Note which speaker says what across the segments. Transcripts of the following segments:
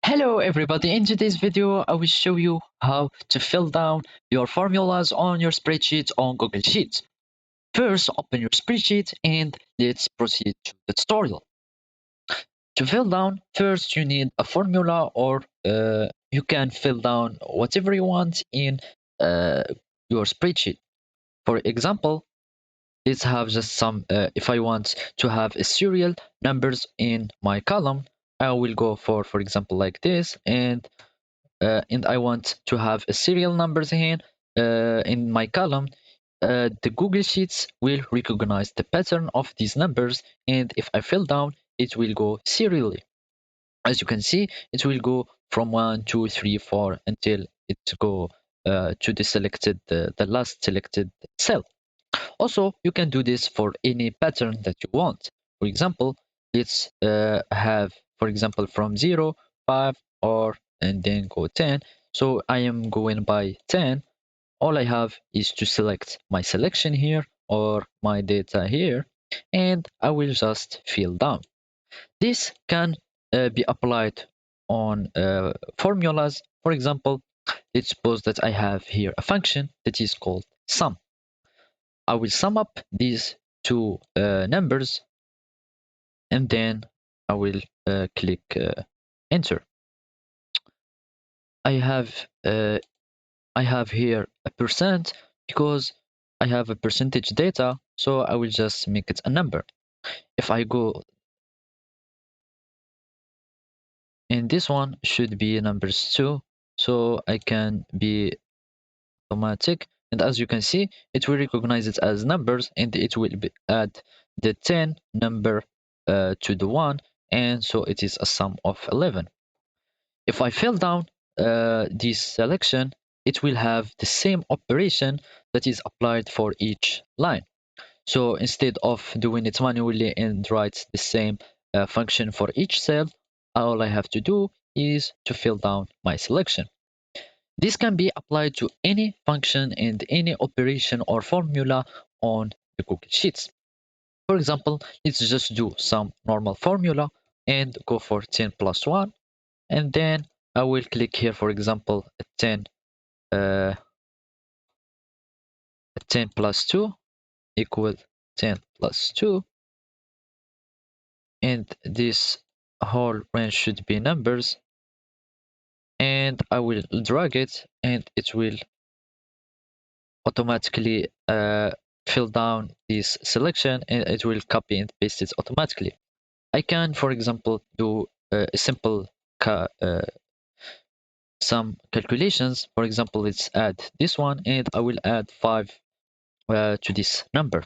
Speaker 1: Hello everybody, in today's video I will show you how to fill down your formulas on your spreadsheet on Google Sheets. First, open your spreadsheet and let's proceed to the tutorial. To fill down, first you need a formula or you can fill down whatever you want in uh, your spreadsheet. For example, let's have just some, if I want to have a serial numbers in my column, I will go for example like this, and I want to have a serial numbers here in my column, the Google Sheets will recognize the pattern of these numbers, and if I fill down, it will go serially. As you can see, it will go from 1, 2, 3, 4 until it go to the last selected cell. Also, you can do this for any pattern that you want. For example, let's have, for example, from 0, 5, or and then go 10. So I am going by 10. All I have is to select my selection here or my data here, and I will just fill down. This can be applied on formulas. For example, let's suppose that I have here a function that is called sum. I will sum up these two numbers, and then I will click enter. I have uh, I have here a percent because I have a percentage data, so I will just make it a number. If I go, and this one should be numbers 2, so I can be automatic, and as you can see, it will recognize it as numbers, and it will add the 10 number to the 1, and so it is a sum of 11. If I fill down this selection, it will have the same operation that is applied for each line. So instead of doing it manually and write the same function for each cell, all I have to do is to fill down my selection. This can be applied to any function and any operation or formula on the Google Sheets. For example, let's just do some normal formula and go for 10 plus 1, and then I will click here, for example, 10 uh, 10 plus 2 equal 10 plus 2, and this whole range should be numbers, and I will drag it and it will automatically fill down this selection, and it will copy and paste it automatically. I can, for example, do a simple some calculations. For example, let's add this one, and I will add 5 to this number.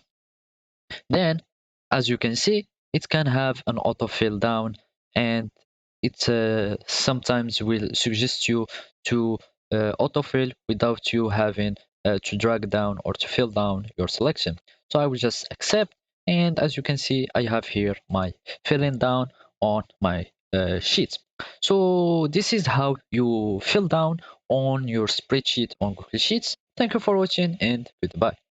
Speaker 1: Then, as you can see, it can have an auto fill down, and it sometimes will suggest you to autofill without you having to drag down or to fill down your selection. So I will just accept, and as you can see, I have here my filling down on my sheet. So this is how you fill down on your spreadsheet on Google Sheets. Thank you for watching, and goodbye.